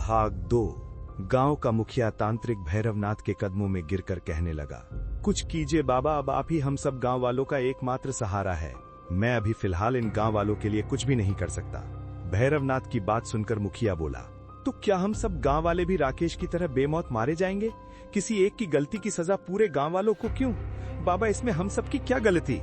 भाग 2। गांव का मुखिया तांत्रिक भैरवनाथ के कदमों में गिरकर कहने लगा, कुछ कीजिए बाबा, अब आप ही हम सब गांव वालों का एकमात्र सहारा है। मैं अभी फिलहाल इन गांव वालों के लिए कुछ भी नहीं कर सकता। भैरवनाथ की बात सुनकर मुखिया बोला, तो क्या हम सब गांव वाले भी राकेश की तरह बेमौत मारे जाएंगे? किसी एक की गलती की सजा पूरे गांव वालों को क्यों? बाबा, इसमें हम सबकी क्या गलती?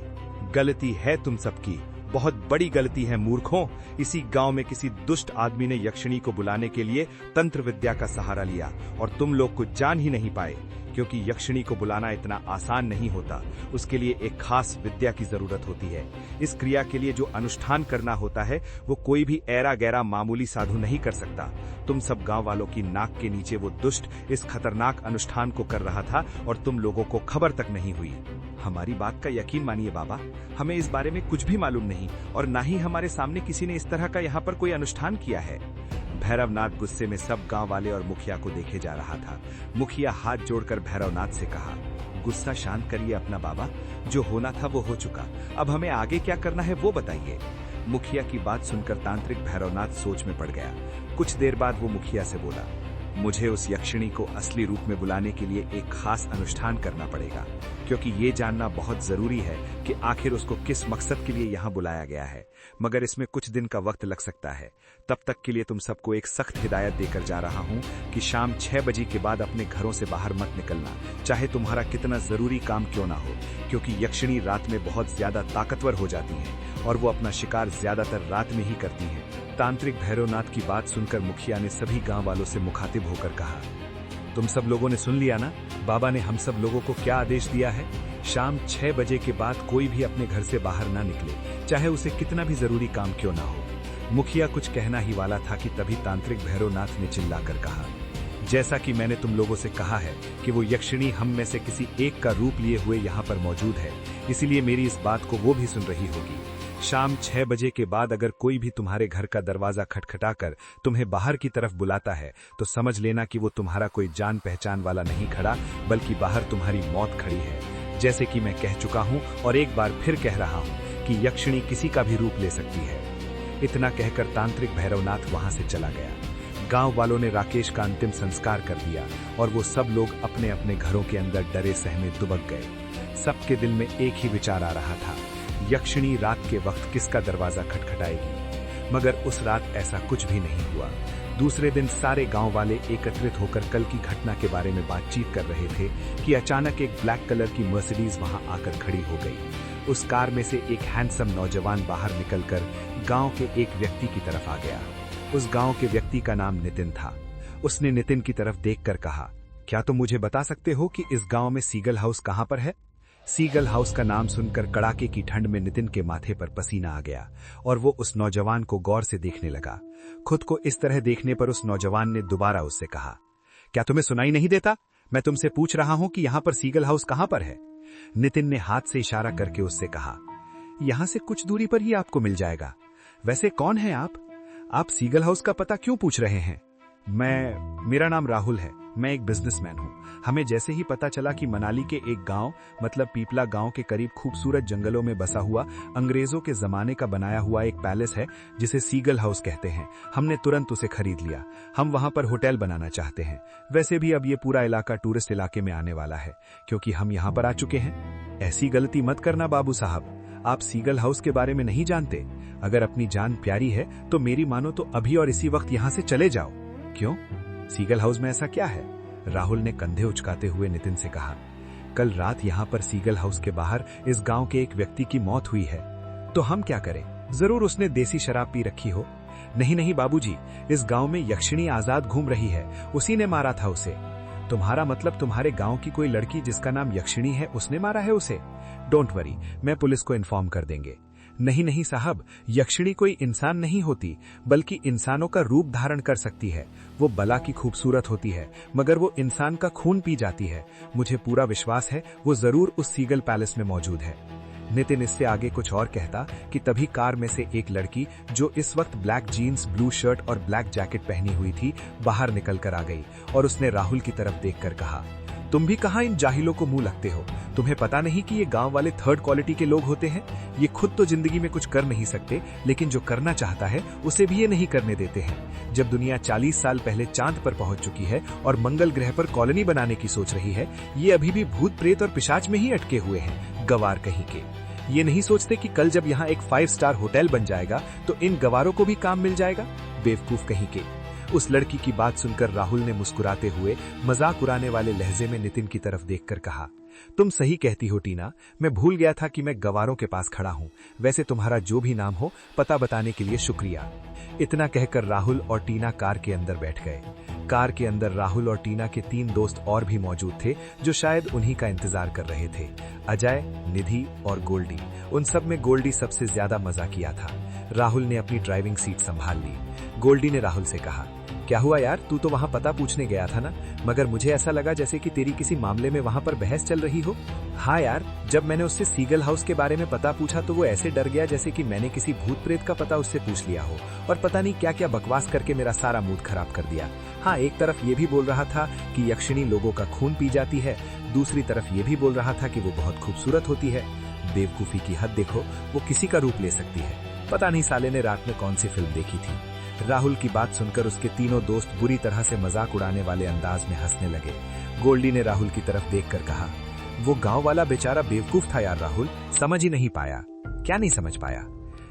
गलती है तुम सबकी, बहुत बड़ी गलती है मूर्खों। इसी गांव में किसी दुष्ट आदमी ने यक्षिणी को बुलाने के लिए तंत्र विद्या का सहारा लिया और तुम लोग कुछ जान ही नहीं पाए, क्योंकि यक्षिणी को बुलाना इतना आसान नहीं होता। उसके लिए एक खास विद्या की जरूरत होती है। इस क्रिया के लिए जो अनुष्ठान करना होता है वो कोई भी ऐरा गैरा मामूली साधु नहीं कर सकता। तुम सब गांव वालों की नाक के नीचे वो दुष्ट इस खतरनाक अनुष्ठान को कर रहा था और तुम लोगों को खबर तक नहीं हुई। हमारी बात का यकीन मानिए बाबा, हमें इस बारे में कुछ भी मालूम नहीं और ना ही हमारे सामने किसी ने इस तरह का यहाँ पर कोई अनुष्ठान किया है। भैरवनाथ गुस्से में सब गांव वाले और मुखिया को देखे जा रहा था। मुखिया हाथ जोड़कर भैरवनाथ से कहा, गुस्सा शांत करिए अपना बाबा, जो होना था वो हो चुका, अब हमें आगे क्या करना है वो बताइए। मुखिया की बात सुनकर तांत्रिक भैरवनाथ सोच में पड़ गया। कुछ देर बाद वो मुखिया से बोला, मुझे उस यक्षिणी को असली रूप में बुलाने के लिए एक खास अनुष्ठान करना पड़ेगा, क्योंकि ये जानना बहुत जरूरी है कि आखिर उसको किस मकसद के लिए यहाँ बुलाया गया है। मगर इसमें कुछ दिन का वक्त लग सकता है। तब तक के लिए तुम सबको एक सख्त हिदायत देकर जा रहा हूँ कि शाम 6 बजे के बाद अपने घरों से बाहर मत निकलना, चाहे तुम्हारा कितना जरूरी काम क्यों ना हो, क्योंकि यक्षिणी रात में बहुत ज्यादा ताकतवर हो जाती है और वो अपना शिकार ज्यादातर रात में ही करती है। तांत्रिक भैरवनाथ की बात सुनकर मुखिया ने सभी गांव वालों से मुखातिब होकर कहा, तुम सब लोगों ने सुन लिया ना, बाबा ने हम सब लोगों को क्या आदेश दिया है? शाम 6 बजे के बाद कोई भी अपने घर से बाहर ना निकले, चाहे उसे कितना भी जरूरी काम क्यों ना हो। मुखिया कुछ कहना ही वाला था कि तभी तांत्रिक भैरवनाथ ने चिल्लाकर कहा, जैसा कि मैंने तुम लोगों से कहा है कि वो यक्षिणी हम में से किसी एक का रूप लिए हुए यहाँ पर मौजूद है, इसीलिए मेरी इस बात को वो भी सुन रही होगी। शाम 6 बजे के बाद अगर कोई भी तुम्हारे घर का दरवाजा खटखटाकर तुम्हें बाहर की तरफ बुलाता है तो समझ लेना कि वो तुम्हारा कोई जान पहचान वाला नहीं खड़ा, बल्कि बाहर तुम्हारी मौत खड़ी है। जैसे कि मैं कह चुका हूँ और एक बार फिर कह रहा हूँ कि यक्षिणी किसी का भी रूप ले सकती है। इतना कहकर तांत्रिक भैरवनाथ वहां से चला गया। गांव वालों ने राकेश का अंतिम संस्कार कर दिया और वो सब लोग अपने अपने घरों के अंदर डरे सहमे दुबक गए। सबके दिल में एक ही विचार आ रहा था, यक्षिणी रात के वक्त किसका दरवाजा खटखटाएगी। मगर उस रात ऐसा कुछ भी नहीं हुआ। दूसरे दिन सारे गांव वाले एकत्रित होकर कल की घटना के बारे में बातचीत कर रहे थे कि अचानक एक ब्लैक कलर की मर्सिडीज वहां आकर खड़ी हो गई। उस कार में से एक हैंडसम नौजवान बाहर निकलकर गांव के एक व्यक्ति की तरफ आ गया। उस गांव के व्यक्ति का नाम नितिन था। उसने नितिन की तरफ देखकर कहा, क्या तुम मुझे बता सकते हो कि इस गांव में सीगल हाउस कहां पर है? सीगल हाउस का नाम सुनकर कड़ाके की ठंड में नितिन के माथे पर पसीना आ गया और वो उस नौजवान को गौर से देखने लगा। खुद को इस तरह देखने पर उस नौजवान ने दोबारा उससे कहा, क्या तुम्हें सुनाई नहीं देता? मैं तुमसे पूछ रहा हूं कि यहाँ पर सीगल हाउस कहां पर है? नितिन ने हाथ से इशारा करके उससे कहा, यहां से कुछ दूरी पर ही आपको मिल जाएगा। वैसे कौन है आप? आप सीगल हाउस का पता क्यों पूछ रहे हैं? मेरा नाम राहुल है, मैं एक बिजनेसमैन हूँ। हमें जैसे ही पता चला कि मनाली के एक गांव मतलब पीपला गांव के करीब खूबसूरत जंगलों में बसा हुआ अंग्रेजों के जमाने का बनाया हुआ एक पैलेस है जिसे सीगल हाउस कहते हैं, हमने तुरंत उसे खरीद लिया। हम वहां पर होटल बनाना चाहते हैं। वैसे भी अब ये पूरा इलाका टूरिस्ट इलाके में आने वाला है क्योंकि हम यहाँ पर आ चुके हैं। ऐसी गलती मत करना बाबू साहब, आप सीगल हाउस के बारे में नहीं जानते। अगर अपनी जान प्यारी है तो मेरी मानो तो अभी और इसी वक्त यहाँ से चले जाओ। क्यों? सीगल हाउस में ऐसा क्या है? राहुल ने कंधे उचकाते हुए नितिन से कहा, कल रात यहाँ पर सीगल हाउस के बाहर इस गांव के एक व्यक्ति की मौत हुई है। तो हम क्या करें? जरूर उसने देसी शराब पी रखी हो। नहीं बाबूजी, इस गांव में यक्षिणी आजाद घूम रही है, उसी ने मारा था उसे। तुम्हारा मतलब तुम्हारे गांव की कोई लड़की जिसका नाम यक्षिणी है उसने मारा है उसे? डोंट वरी, मैं पुलिस को इन्फॉर्म कर देंगे। नहीं साहब, यक्षिणी कोई इंसान नहीं होती, बल्कि इंसानों का रूप धारण कर सकती है। वो बला की खूबसूरत होती है, मगर वो इंसान का खून पी जाती है। मुझे पूरा विश्वास है वो जरूर उस सीगल पैलेस में मौजूद है। नितिन इससे आगे कुछ और कहता कि तभी कार में से एक लड़की जो इस वक्त ब्लैक जीन्स, ब्लू शर्ट और ब्लैक जैकेट पहनी हुई थी बाहर निकल कर आ गई और उसने राहुल की तरफ देखकर कहा, तुम भी कहाँ इन जाहिलों को मुंह लगते हो? तुम्हें पता नहीं कि ये गांव वाले थर्ड क्वालिटी के लोग होते हैं? ये खुद तो जिंदगी में कुछ कर नहीं सकते, लेकिन जो करना चाहता है उसे भी ये नहीं करने देते हैं। जब दुनिया 40 साल पहले चांद पर पहुंच चुकी है और मंगल ग्रह पर कॉलोनी बनाने की सोच रही है, ये अभी भी भूत प्रेत और पिशाच में ही अटके हुए हैं, गवार कहीं के। ये नहीं सोचते कि कल जब यहाँ एक 5 स्टार होटल बन जाएगा तो इन गवारों को भी काम मिल जाएगा, बेवकूफ कहीं के। उस लड़की की बात सुनकर राहुल ने मुस्कुराते हुए मजाक उड़ाने वाले लहजे में नितिन की तरफ देखकर कहा, तुम सही कहती हो टीना, मैं भूल गया था कि मैं गवारों के पास खड़ा हूँ। वैसे तुम्हारा जो भी नाम हो, पता बताने के लिए शुक्रिया। इतना कहकर राहुल और टीना कार के अंदर बैठ गए। कार के अंदर राहुल और टीना के 3 दोस्त और भी मौजूद थे, जो शायद उन्हीं का इंतजार कर रहे थे। अजय, निधि और गोल्डी। उन सब में गोल्डी सबसे ज्यादा मजा किया था। राहुल ने अपनी ड्राइविंग सीट संभाल ली। गोल्डी ने राहुल से कहा, क्या हुआ यार, तू तो वहाँ पता पूछने गया था ना, मगर मुझे ऐसा लगा जैसे कि तेरी किसी मामले में वहाँ पर बहस चल रही हो। हाँ यार, जब मैंने उससे सीगल हाउस के बारे में पता पूछा तो वो ऐसे डर गया जैसे कि मैंने किसी भूत प्रेत का पता उससे पूछ लिया हो, और पता नहीं क्या क्या बकवास करके मेरा सारा मूड खराब कर दिया। हाँ, एक तरफ ये भी बोल रहा था कि यक्षिणी लोगों का खून पी जाती है, दूसरी तरफ ये भी बोल रहा था कि वो बहुत खूबसूरत होती है। बेवकूफी की हद देखो, वो किसी का रूप ले सकती है। पता नहीं साले ने रात में कौन सी फिल्म देखी थी। राहुल की बात सुनकर उसके तीनों दोस्त बुरी तरह से मजाक उड़ाने वाले अंदाज में हंसने लगे। गोल्डी ने राहुल की तरफ देखकर कहा, वो गांव वाला बेचारा बेवकूफ था यार राहुल, समझ ही नहीं पाया। क्या नहीं समझ पाया?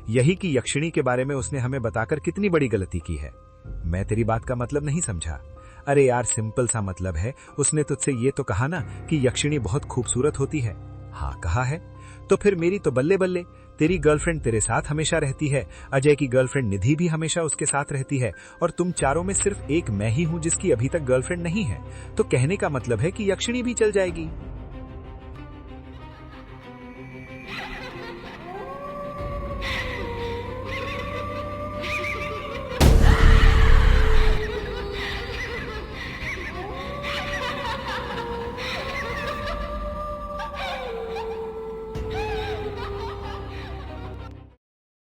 यही कि यक्षिणी के बारे में उसने हमें बताकर कितनी बड़ी गलती की है। मैं तेरी बात का मतलब नहीं समझा। अरे यार, सिंपल सा मतलब है, उसने तुझसे ये तो कहा ना कि यक्षिणी बहुत खूबसूरत होती है। हाँ कहा है, तो फिर मेरी तो बल्ले बल्ले, तेरी गर्लफ्रेंड तेरे साथ हमेशा रहती है, अजय की गर्लफ्रेंड निधि भी हमेशा उसके साथ रहती है, और तुम चारों में सिर्फ एक मैं ही हूं जिसकी अभी तक गर्लफ्रेंड नहीं है। तो कहने का मतलब है कि यक्षिणी भी चल जाएगी।